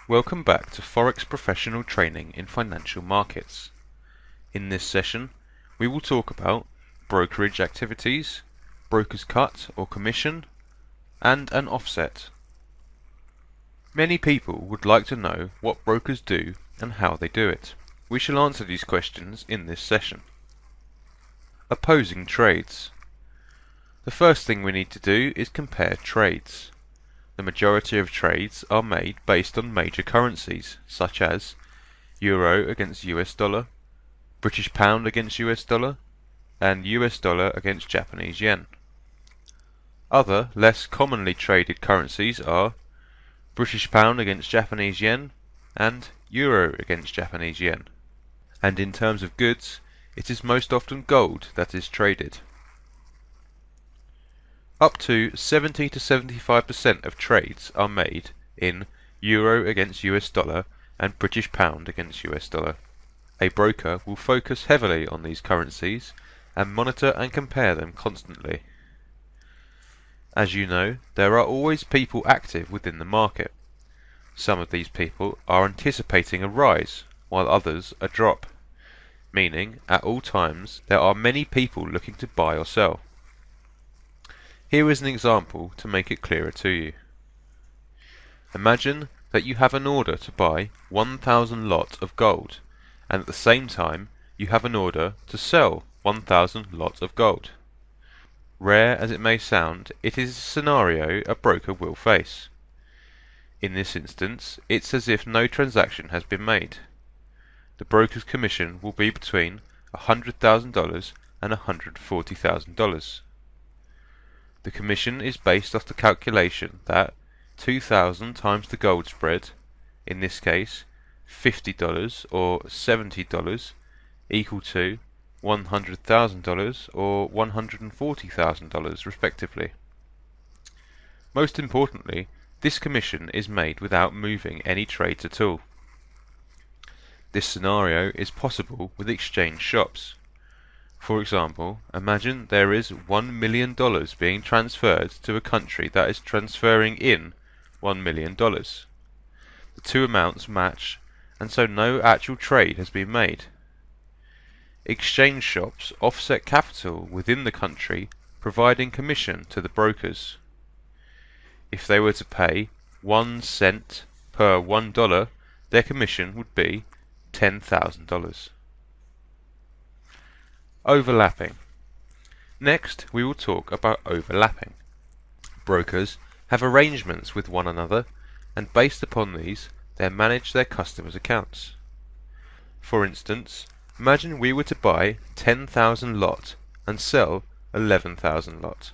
Welcome back to Forex Professional Training in Financial Markets. In this session, we will talk about brokerage activities, broker's cut or commission, and an offset. Many people would like to know what brokers do and how they do it. We shall answer these questions in this session. Opposing trades. The first thing we need to do is compare trades. The majority of trades are made based on major currencies, such as Euro against US dollar, British pound against US dollar, and US dollar against Japanese yen. Other, less commonly traded currencies are British pound against Japanese yen and Euro against Japanese yen. And in terms of goods, it is most often gold that is traded. Up to 70 to 75% of trades are made in Euro against US dollar and British pound against US dollar. A broker will focus heavily on these currencies and monitor and compare them constantly. As you know, there are always people active within the market. Some of these people are anticipating a rise, while others a drop, meaning at all times there are many people looking to buy or sell. Here is an example to make it clearer to you. Imagine that you have an order to buy 1,000 lot of gold, and at the same time you have an order to sell 1,000 lot of gold. Rare as it may sound, it is a scenario a broker will face. In this instance, it's as if no transaction has been made. The broker's commission will be between $100,000 and $140,000. The commission is based off the calculation that 2,000 times the gold spread, in this case $50 or $70, equal to $100,000 or $140,000 respectively. Most importantly, this commission is made without moving any trades at all. This scenario is possible with exchange shops. For example, imagine there is $1 million being transferred to a country that is transferring in $1 million. The two amounts match, and so no actual trade has been made. Exchange shops offset capital within the country, providing commission to the brokers. If they were to pay 1 cent per $1, their commission would be $10,000. Overlapping. Next, we will talk about overlapping. Brokers have arrangements with one another, and based upon these, they manage their customers' accounts. For instance, imagine we were to buy 10,000 lot and sell 11,000 lot.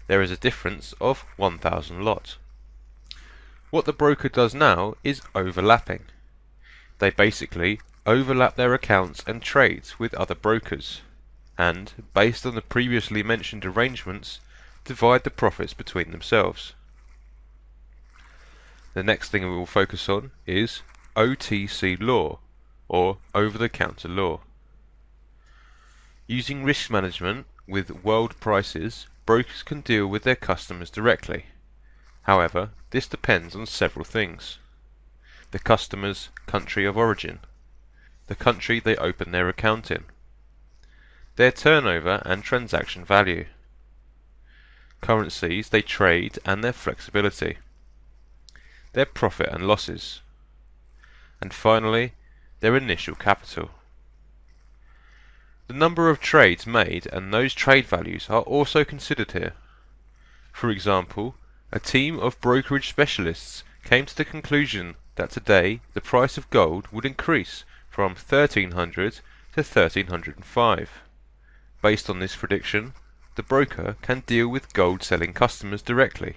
There is a difference of 1,000 lot. What the broker does now is overlapping. They basically overlap their accounts and trades with other brokers, and, based on the previously mentioned arrangements, divide the profits between themselves. The next thing we will focus on is OTC law, or over-the-counter law. Using risk management with world prices, brokers can deal with their customers directly. However, this depends on several things: the customer's country of origin, the country they open their account in, their turnover and transaction value, currencies they trade and their flexibility, their profit and losses, and finally, their initial capital. The number of trades made and those trade values are also considered here. For example, a team of brokerage specialists came to the conclusion that today the price of gold would increase from 1,300 to 1,305. Based on this prediction, the broker can deal with gold selling customers directly,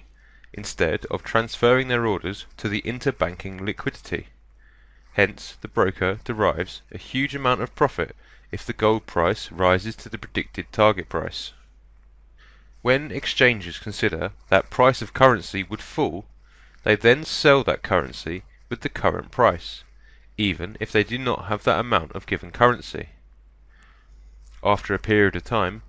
instead of transferring their orders to the interbanking liquidity. Hence, the broker derives a huge amount of profit if the gold price rises to the predicted target price. When exchanges consider that price of currency would fall, they then sell that currency with the current price, even if they do not have that amount of given currency. After a period of time,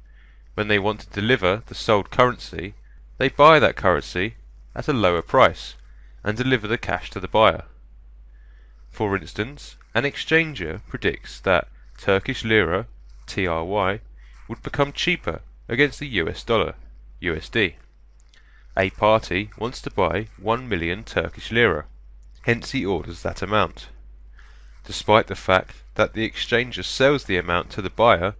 when they want to deliver the sold currency, they buy that currency at a lower price and deliver the cash to the buyer. For instance, an exchanger predicts that Turkish lira, TRY, would become cheaper against the US dollar, USD. A party wants to buy 1 million Turkish lira, hence he orders that amount. Despite the fact that the exchanger sells the amount to the buyer,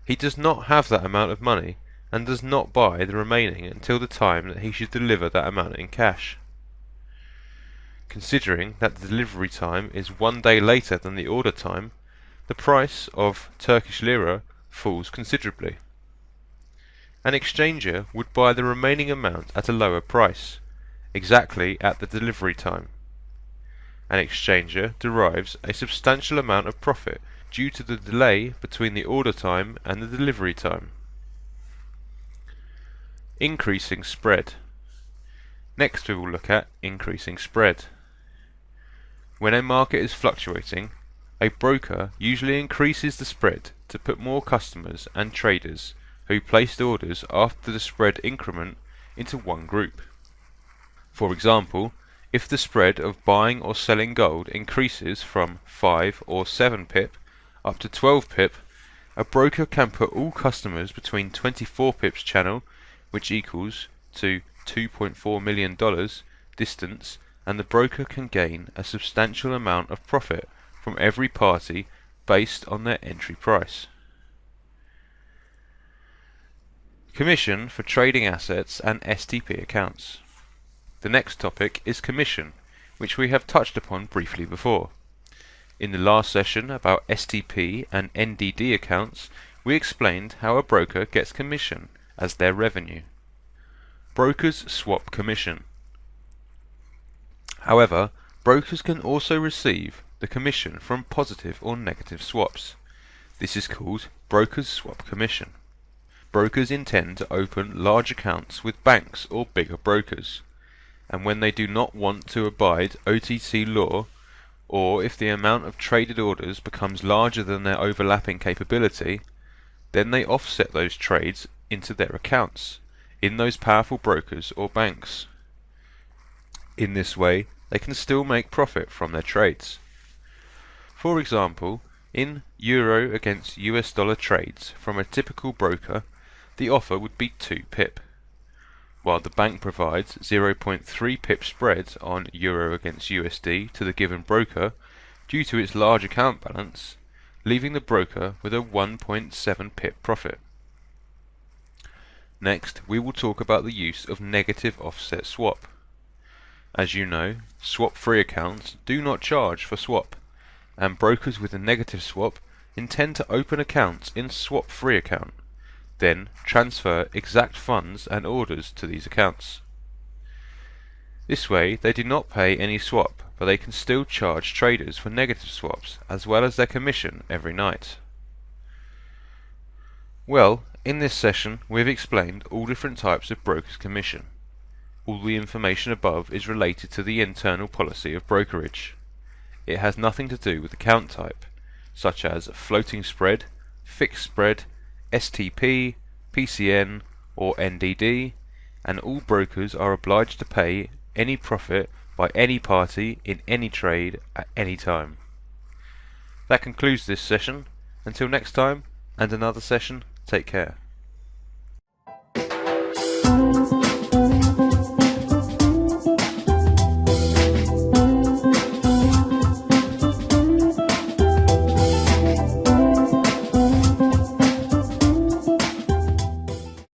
he does not have that amount of money and does not buy the remaining until the time that he should deliver that amount in cash. Considering that the delivery time is 1 day later than the order time, the price of Turkish lira falls considerably. An exchanger would buy the remaining amount at a lower price, exactly at the delivery time. An exchanger derives a substantial amount of profit due to the delay between the order time and the delivery time. Increasing spread. Next we will look at increasing spread. When a market is fluctuating, a broker usually increases the spread to put more customers and traders who placed orders after the spread increment into one group. For example, if the spread of buying or selling gold increases from 5 or 7 pip up to 12 pip, a broker can put all customers between 24 pips channel, which equals to $2.4 million distance, and the broker can gain a substantial amount of profit from every party based on their entry price. Commission for trading assets and STP accounts. The next topic is commission, which we have touched upon briefly before. In the last session about STP and NDD accounts, we explained how a broker gets commission as their revenue. Brokers swap commission. However, brokers can also receive the commission from positive or negative swaps. This is called brokers swap commission. Brokers intend to open large accounts with banks or bigger brokers, and when they do not want to abide OTC law, or if the amount of traded orders becomes larger than their overlapping capability, then they offset those trades into their accounts in those powerful brokers or banks. In this way, they can still make profit from their trades. For example, in euro against US dollar trades from a typical broker, the offer would be 2 pip, while the bank provides 0.3 pip spread on euro against USD to the given broker due to its large account balance, leaving the broker with a 1.7 pip profit. Next, we will talk about the use of negative offset swap. As you know, swap-free accounts do not charge for swap, and brokers with a negative swap intend to open accounts in swap-free account, then transfer exact funds and orders to these accounts. This way they do not pay any swap, but they can still charge traders for negative swaps as well as their commission every night. Well, in this session we have explained all different types of brokers' commission. All the information above is related to the internal policy of brokerage. It has nothing to do with account type, such as floating spread, fixed spread, STP, PCN or NDD, and all brokers are obliged to pay any profit by any party in any trade at any time. That concludes this session. Until next time and another session, take care.